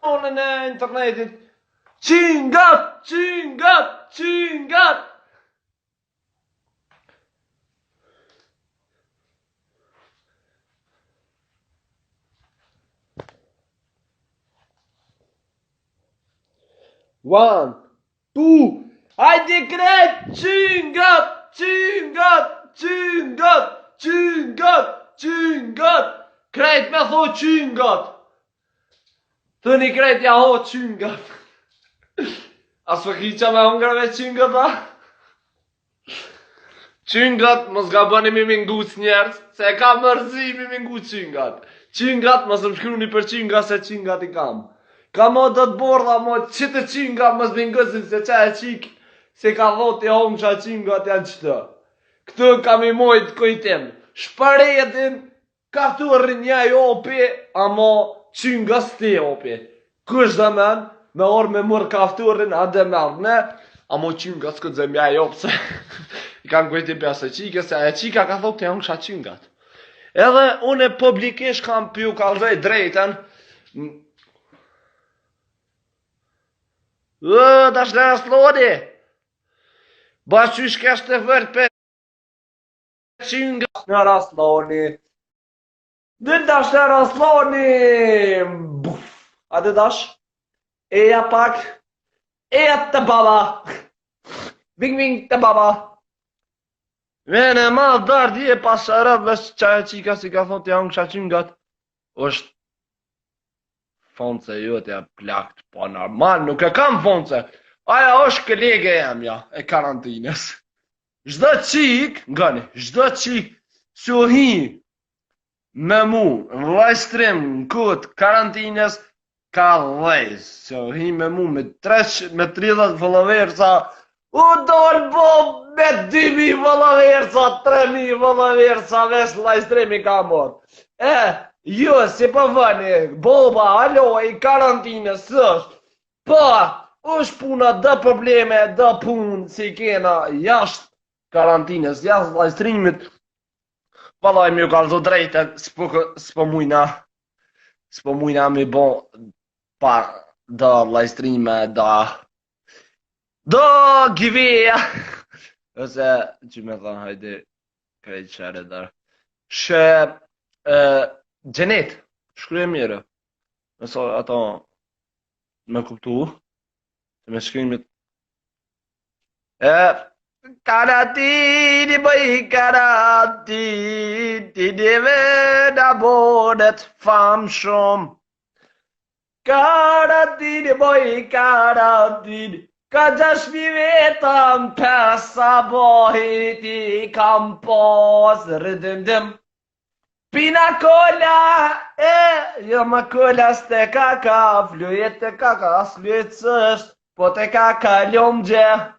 në internetit. Qingat, qingat, qingat. One, two, hajde krejt, qingat, qingat, qingat, qingat, qingat. Krejt me tho qingat. Thëni krejt ja ho qingat. As për kiqa me hungrave qingat, a? Qingat, mos ga bëni mi mingus njerës, se ka mërzi mi mingu qingat. Qingat, mos më shkruni për qingat, se qingat i kam. Ka mo do të bordha, mo që të qingat mos mingësin, se qa e qik, se ka dhot e hong qa qingat janë qëtë. Këtë kam i mojt kujtim. Shparetin, ka thurri një jopi, amo qingat s'ti jopi. Kush dhe men, me orë me mërë kafturin, a dhe mërë ne, amo qingat s'kët zë mja jopë, se i kam kujtim për asë qike, se e qika ka thot e hong qa qingat. Edhe une publikisht kam pju kalzoj drejten, dash në rasloni. Bash qysh kesh të vërë për qinga në rasloni. Dhe dash në rasloni. Buf. A dhe dash? Eja pak. Eja të baba. Bing bing të baba. Mene ma dardi e pasarët vesh qaj qika si ka thot janë kësha qingat. Është fonce jote e plakt, po normal, nuk e kam fonce. Aja është kolege emja e karantinës. Zdo qik, ngani, zdo qik që hi me mu në live në këtë karantinës ka dhejz. Që hi me mu me 30 followersa, u dorë bo me 2000 followersa, 3000 followersa, vesh live stream i ka morë. Jo, si po vëni, boba, alo, i karantinës është, po, është puna dë probleme, dë punë, si kena jashtë karantinës, jashtë live streamit, pëllaj mi u kalzo drejten, s'po mujna mi bo, pa, dë live streame, dë giveja, ose, që me thonë, hajde, krejtë qere dërë, shë, Gjenet, shkruje mire, nëso ato me kuptu, me shkrimit. Karatini bëj karatini, ti deve da bonet fam shumë. Karatini bëj karatini, ka 6.000 vetëm pesa bohit i kam pos rëdëm. Pina cola, jo ma cola s'te kaka, flujet te kaka, s'flujet s'është, po te kaka ljom gje.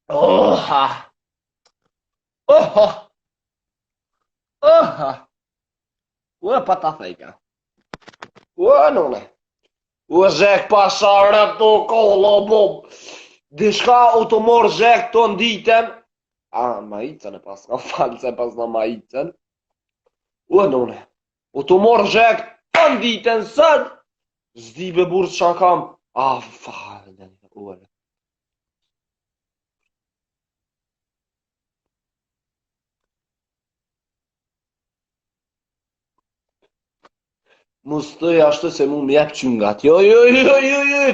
Oha! Oha! Oha! Ua pa ta thejka. Ua nune. Ua zhek pasarët të kolla bom. Dishka u të morë zhek të nditen. Majicën e pas nga falë se pas nga majicën. Ua nune. U të morë zhek të nditen sën. Zdi be burë qa kam. Falë. Ua. Mustoj ashtu se mu m'jep qyngat. Jo,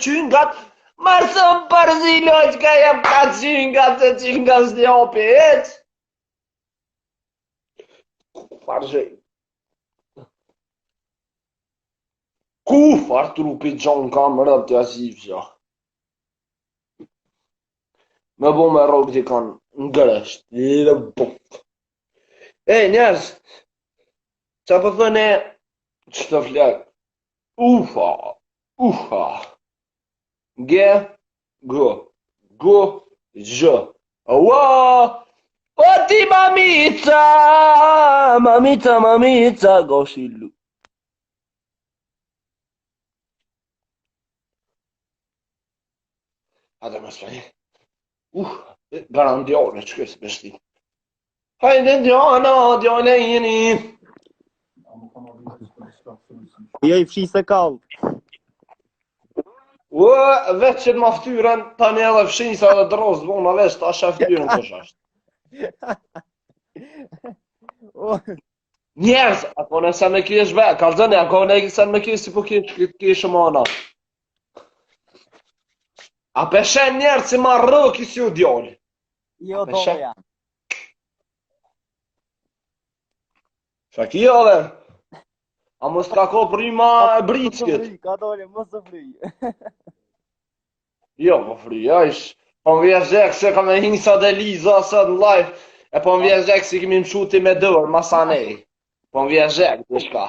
qyngat. Marsëm përzilo që ka jep ka qyngat, se qyngat s'ni hopi eq. Farxej. Far trupi gjon kam rëp të asifja. Me bo me rogë që kanë ngrësht. Njerës, qa për thëne, që të flek? Ufa. Go, zhë. Ua! O ti mamica, goshillu. Ate më s'pani. Garandione që kësë beshti. Hajde Diana, Diana jeni. Jo I fshi se kallë. U, veç që ma ftyrën, tani edhe fshinsa dhe drozë, bona veç, ta shë ftyrën kush është. O, Njerëz, ako nëse me kish be, kalzëni, ako nëse me kish si po kish mana. A peshen njerëz si ma rëki si u djoli. jo dole jam. Shaki dhe. A mos ka ko prima e brickit. Ka dole, mos të fry. Jo, më fri, ish. Po më vjen zek se ka me hinsa dhe Liza sot në live. E po më vjen zek si kemi më shuti me dërë, masanej. Po më vjen zek, dhe shka.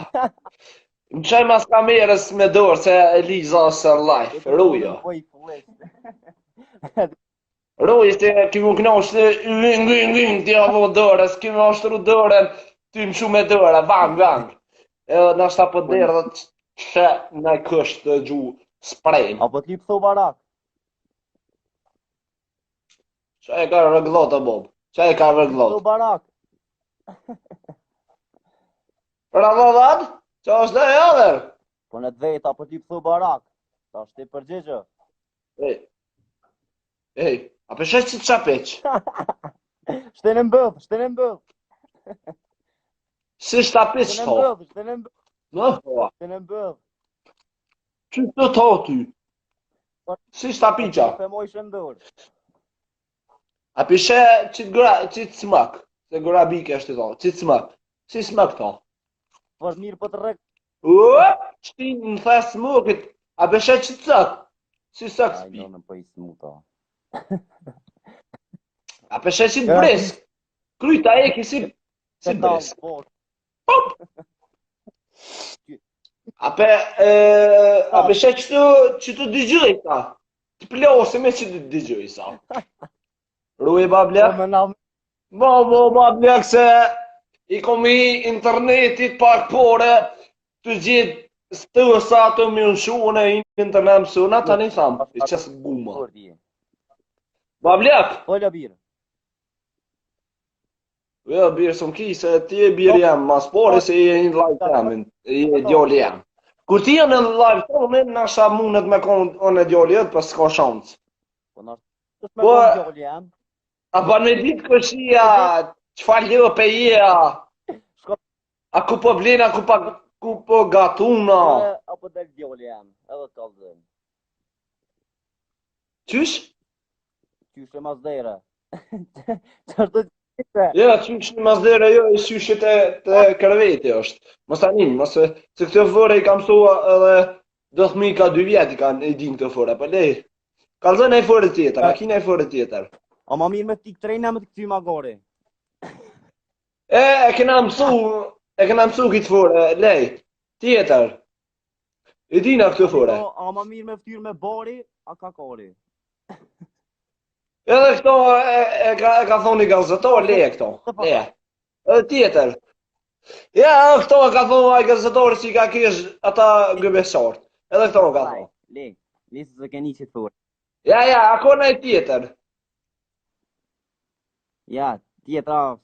Më qaj mas kamerës me dërë se Liza sot në live. Rujo. Po I fullet. Rujo se kemi më knashtë nging, ti avo dërës, kemi më ashtru dërën, ty më shu me dërë, vang. E nështë apo dërë dhe që në kështë të gju sprejnë. Apo t'li pëtho barak. Qa e ka rëgllot e bob? Qa e ka rëgllot? Pëtho barak. Rëgllot? Qa është dhe jadër? Po në të vetë, apo t'li pëtho barak. Ta është të përgjegjë. Ej, a përshet që të qapeq? Shtene mbëdh. Si shtapiq to? Shtene mbëdh. Në thua? Shtene mbëdh. Që të to ty? Si shtapiqa? Femoj shëndor. A përshe që të smak? Se grabike është të to, që të smak? Si smak to? Po mirë po të rek. Qëti në the smukit, a përshe që të sak? Si sak s'pi? Ai, po I smuta. A përshe që të brisk? Kryta e ki si brisk. A përshe që të digjëj ta? Të plosë me që të digjëj sa? Ruje bablek? Bablek se I komi internetit pak pore të gjithë stësa të mënshune I internet mësuna, ta një thamë, I qësë guma. Bablek? Po la birë. Jo, birë së më ki, se ti e birë jam, mas pore se I një live jamin, I e djoli jam. Kur ti janë në live tonin, nasha mundet me konë e djoli jetë, pas s'ka shansë. Po, a pa në ditë këshia, qëfar lëpe jea, a ku po blina, ku po gatuna. Apo del djoli jam, edhe të kalëzën. Qysh? Qysh e mazdere. Qërë të qyshte? Ja, qysh në mazdere, jo, I qyshit të kërveti është. Mos tani, se këtë fërë I kam sua edhe 10.000 ka 2 vjet I din këtë fërë, për lej. Kalëzën e fërë tjetër, a kina e fërë tjetër. A ma mirë me t'i trejna me t'i këty magore. E kena mësu këtë fërë, lej, tjetër. I dina këtë fërë. A ma mirë me ftyrë me bari, a kakori. Edhe këto e ka thoni gazetor, leje këto, leje. Edhe tjetër. Ja, këto e ka thoni ai gazetori si ka kish ata gëbesort. Edhe këto ka thoni. Lej, nisë se keni që të thurë. Ja, ako në tjetër. Ja, tjetra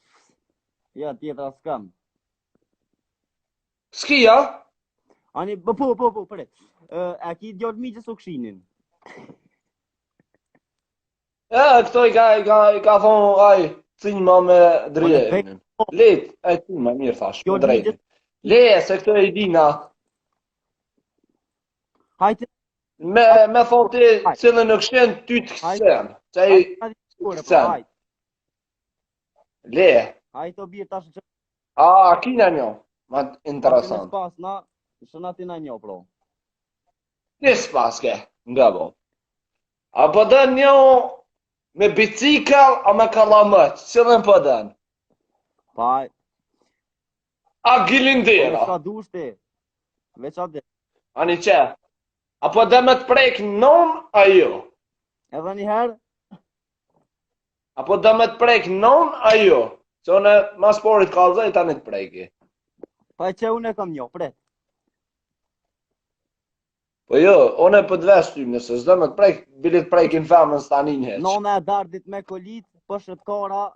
s'kam. S'ki, ja? Ani, po, përre. A ki djallë mi që s'u kshinin. Ja, këto I ka thonë ai, cinjma me drejnë. Let, e cinjma, mirë thash, me drejnë. Leje, se këto I dina. Hajte. Me thonë ti, cilën në këshen, ty të kësen. Që I kësen. Leje. Hajte o birë tash që... A, kina njo, ma interesant. Pas na, shëna ti na njo, pro. Nis paske, nga bo. A po dën njo me bicikl a me kalamët, cilën po dën? Pa... A gilindera? Veç ka dushti. Veç a dhe. Ani që? A po dën me të prek non a jo? Edhe njëherë? A po dën me të prek non a jo? Që në mas porit kalzaj ta një të preki. Pa që unë e kam njo, pret. Po jo, one për të vesty, nëse s'do me të prek, bilit prekin femën s'tanin heq. Nona e dardit me kolit, për shëtkara.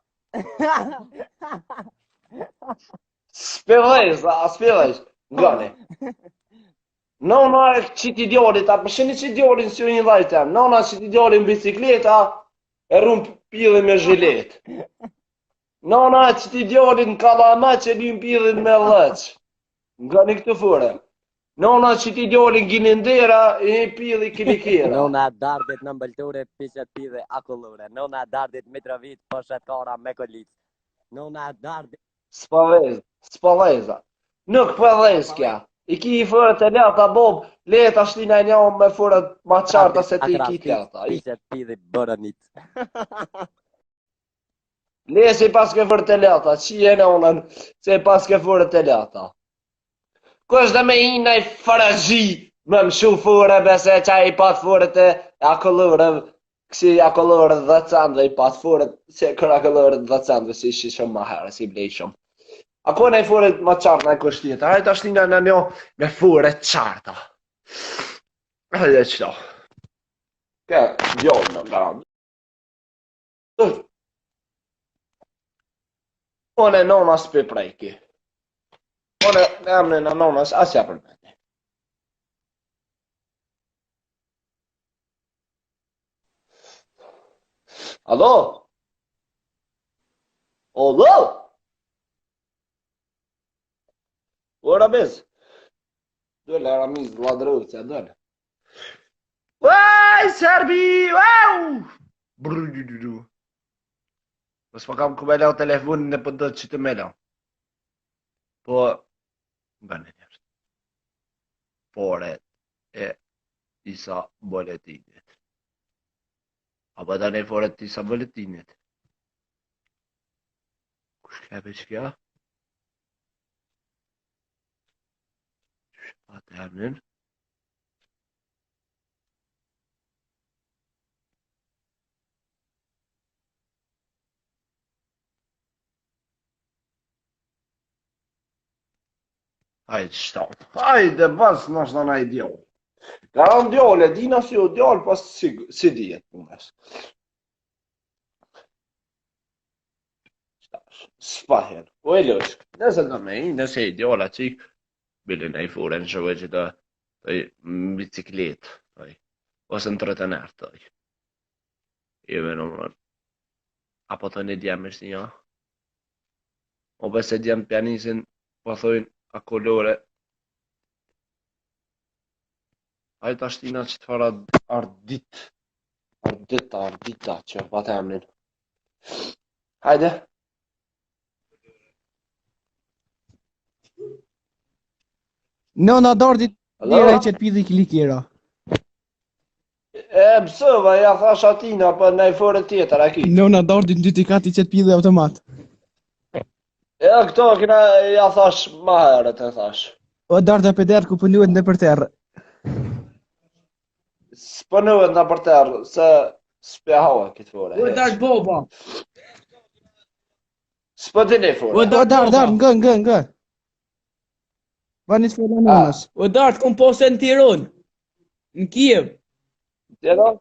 Spillejsh, a spillejsh. Gani. Nona që ti djalit, apo sheni që djalin si një vajtem, nona që ti djalin bicikleta, e rrun pillin me zhilet. Nona që ti djalin kalama që lin pillin me lëç. Gani këtë fore. Nona që ti djalin gjinindera, e pilli kilikera. Nona dardit në mbëlture, pishet pidhe akullure. Nona dardit Mitrovit, poshet kora me kolit. Nona dardit... Spaleza. Nuk përdhes kja. I ki i fërët e leta, bob, leta shtina e njën me fërët ma qarta se ti i ki leta. Pishet pidhe bërënit. Lesi pas ke fërët e leta, që jene unën, se pas ke fërët e leta. Kush dhe me hina i fërëgji, me më shu fërë, bese që i pat fërët e akollurë, kësi akollurë dhe candë, i pat fërët, se kër akollurë dhe candë, si shishëm ma herë, si blejshëm. Ako ne fore ma qarta e kështë tjetër, hajtë ashtina në një me fore qarta. Hajde qëto. Ke, gjollë në garantë. One nonas për prejki. One në emne në nonas asja për mene. Alo? Alo? Ora bez. Dole Ramiz ladrăuțea, dole. Uai, Serbi! Uau! Brrrr. Mos më kam ku me lau telefonin e për do që të me lau. Po, bënë njërë. Pore e isa boletinit. Apo da ne fore të isa boletinit. Kush ka për që kja? Atë emnin. Hajde shtaun. Hajde bas në është në na i djollë. Garan djollë, e dina si o djollë, pas si dijet punës. Spahen. O e lëshk. Nëse në me i, nëse i djollë atë qik, bilin e i fure në shëve që të biciklet, ose në trotenar, i me në mërë. Apo të një djemë është një. O bese djemë pianisin, po thojnë, a kolore. Hajtë ashtina që të fara ardita, që pa të emnin. Hajde. Nona dardit njëra i qëtë pidhi kilikera. E pësëva, ja thash atina, për në i fore tjetër, a ki. Nona dardit në dy kati qëtë pidhi automat. E këto këna, ja thash ma herët, e thash. O darda peder ku pënuet në për terë. S'pënuet në për terë, se s'pja haua këtë fore. O dash boba. S'pëtin e fore. O dar, nga. Vanit fore nonas. O dart kom posë në Tiranë. Në Kiev. Tiron?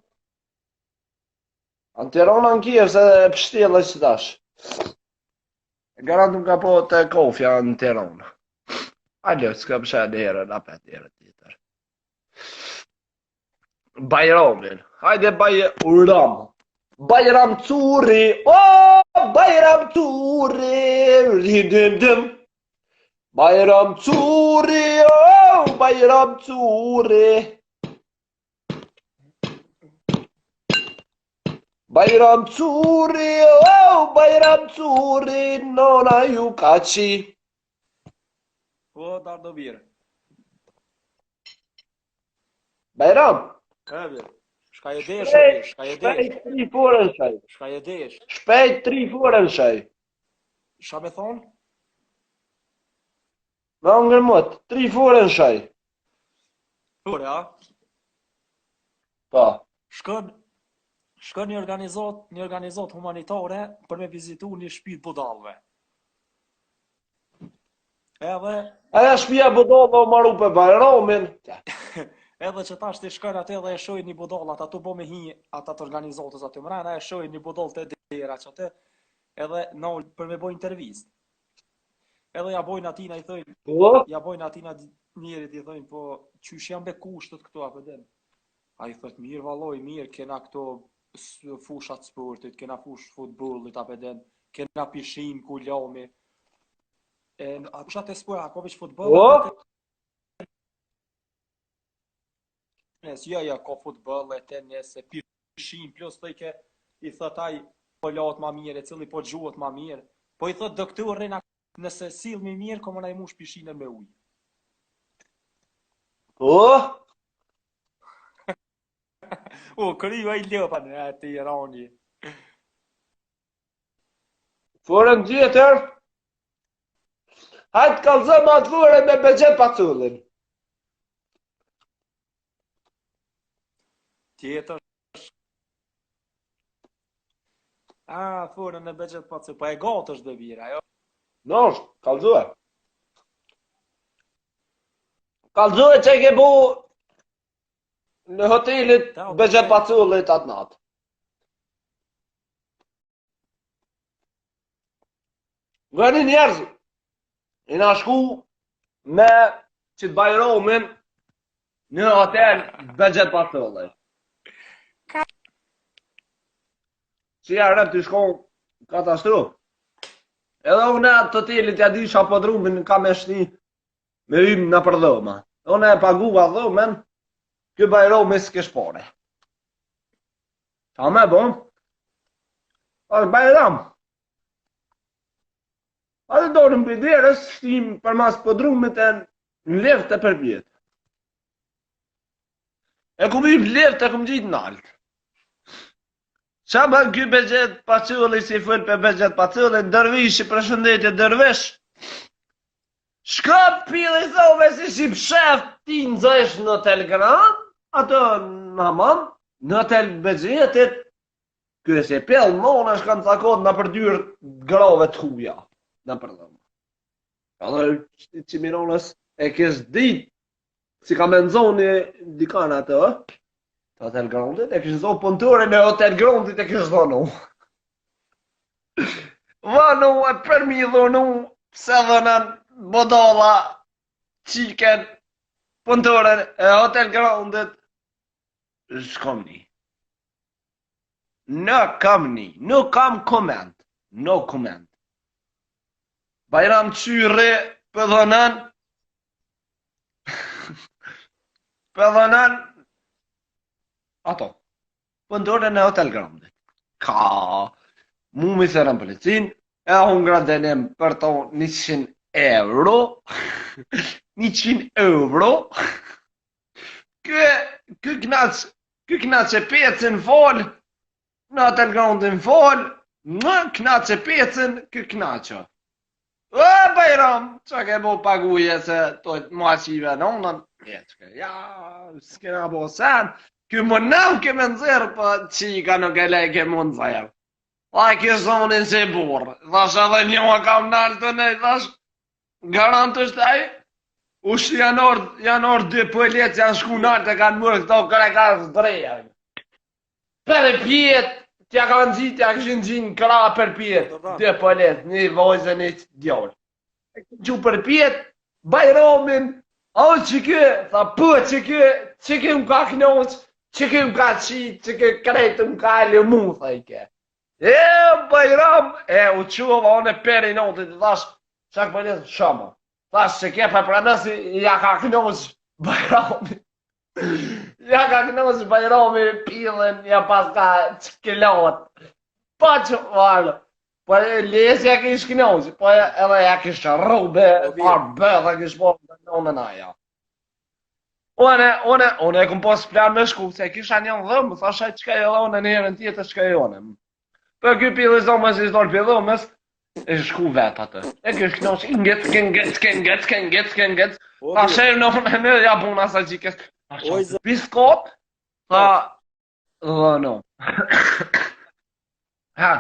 Në Tiron në Kiev, se pështjellë që dash. Garantum ka po të kofja në Tiron. Aljo, s'ka pësha në herë, në apet herë tjetër. Bajramin. Hajde Bajram. Bajram Curi. Bajram Curi. Ridindim. Bajram Curi. Bajram Curi. Bajram Curi. Bajram Curi. Nona ju ka qi. O dar do birë. Bajram. Shka e desh, Shpejt 3 fore në shaj. Shka e desh. Shpejt 3 fore në shaj. Shka me thonë? Me angër mot, 3 fore në shaj. Fore, a? Pa. Shkën një organizat humanitare për me vizitu një shtëpi të budallëve. Edhe Aja shpia budalla o maru për Bajramin. Edhe që tash të shkojnë atë dhe e shojnë një budall, ata tu bo me hi ata të organizatës aty mrena, e shojnë një budall të dera që atë, edhe në për me bo intervist. Edhe ja bojnë atina i thojnë, Po? ja bojnë atina njerit i thojnë, po qysh janë be kushtet këto apo den. Ai thot mirë valloj, mirë, kena këto fushat sportit, kena fush futbollit apo den, kena pishin ku lami. A fushat e sport, ako veç futboll Po? apo tenis? Ja, ka futboll e tenis, e pishin, plus të i thot ai po lahet ma mirë, e cili po gjuhet ma mirë. Po i thot doktorin nëse sill më mirë, komo na i mush pishinën me ujë. Po? Kriju ai lëpa në atë Irani. Forën tjetër? Hajtë kalzëm atë fore me Begjet Pacullin. Tjetër. Forën e Begjet Pacullin. Po e gatë është dhe vira, jo? Nosh, kalzue. Kalzue që ke bu në hotelit Begjet Pacullit atë natë. Vëni njerëz, i na shku me që të bajromin në hotel Begjet Pacullit. Si ja rëp të shkon katastrofë. Edhe unë atë hotelit ja disha po drumin ka me shni me hymë në për dhoma. Unë e paguva dhomen, kjo bajromi s'kesh pare. Ta me bon? Ashtë bajram. Atë dorën për derës, shtim për mas po drumit e në left e për vjetë. E ku bim left e ku më gjitë në altë. Qa ba kjo Begjet Paculli si fëll për Begjet Paculli, dërvish i përshëndetje dërvesh. Shka pili thove si shqip shef ti nëzësh në hotel Grand, ato në hamam, në hotel Begjetit, kjo e se pel mona shka në cakot në përdyrë grove të huja, në përdhëm. Edhe që mironës e kesh dit, si ka menzoni dikan ato, Hotel Grandit, e kishë zonë punëtore në Hotel Grandit e kishë dhonu. Vanu e përmi dhonu, pse dhënën bodala, qiken, punëtore e Hotel Grandit, s'kam ni. Nuk kam koment, no koment. Bajram qyri, për dhënën, ato, pëndore në Hotel Grandit. Ka, mu mi sërën policin, e unë gradenim për to 100 euro, 100 euro, kë knaq e pecin fol, në Hotel Grandin fol, knaq e pecin, kë knaqë. E, bajram, që ke bo paguje se tojtë ma qive në unën, ja, s'kena bo sen, kjo më nëmë ke me nëzirë, për qika nuk e lej ke më nëzirë. A kjo zonin që i burë, thash edhe një ma kam nalë të nej, thash, garant është aj, ush janë orë 2 pëllet, janë shku nalë të kanë mërë këto kërë ka së dreja. Për e pjetë, tja kanë gjitë, tja këshin gjinë këra për pjetë, 2 pëllet, një vojzë një djollë. Që për pjetë, bajromin, o që kjo, tha për që kjo më ka knoqë, që kjo më ka qitë, që kjo krejtë më ka e lëmu, tha i ke. E, bajram, u quva, onë e peri notit, thash, qak për njësë, shama. Thash, që ke për nësi, ja ka knoqë bajrami. Ja ka knoqë bajrami, pilën, ja pas ka që kilot. Pa që varë. Po lesja kish knoqë, po edhe ja kish rrube, farë bëdhe kish po në naja. One e këm pos plan me shku, se kisha një dhëmë, thasha qëka e dhëmë në njerën tjetër qëka e dhëmë. Për kjo pili zomës i zdolë për dhëmës, e shku vetë atë. E kish knosh, ngec, thasha e në ja puna sa qikes. Thasha, biskop, tha, dhe no. Ha.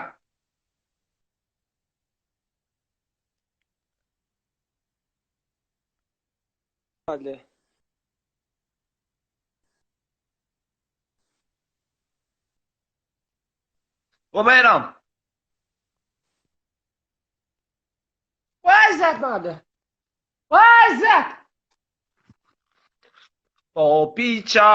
Ale. Po bajram. Vajzat, madhe! Vajzat! Po piqa.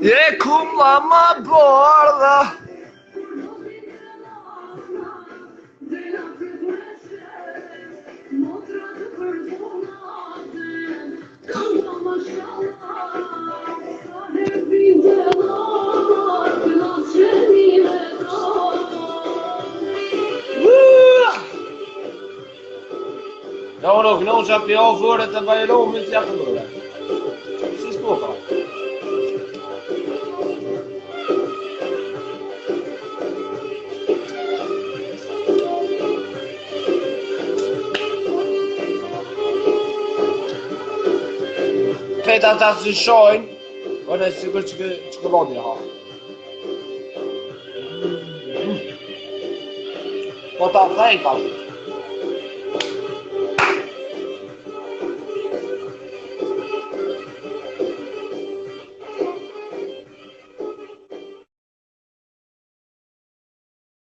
Je kumla ma bordha. Nou nog, nou heb je al voor het en bij je loon met je achterdoor. Precies doorgaan. Kijk dat is shine. Oh, dat is een chocolade ha. Wat dat lijkt dan.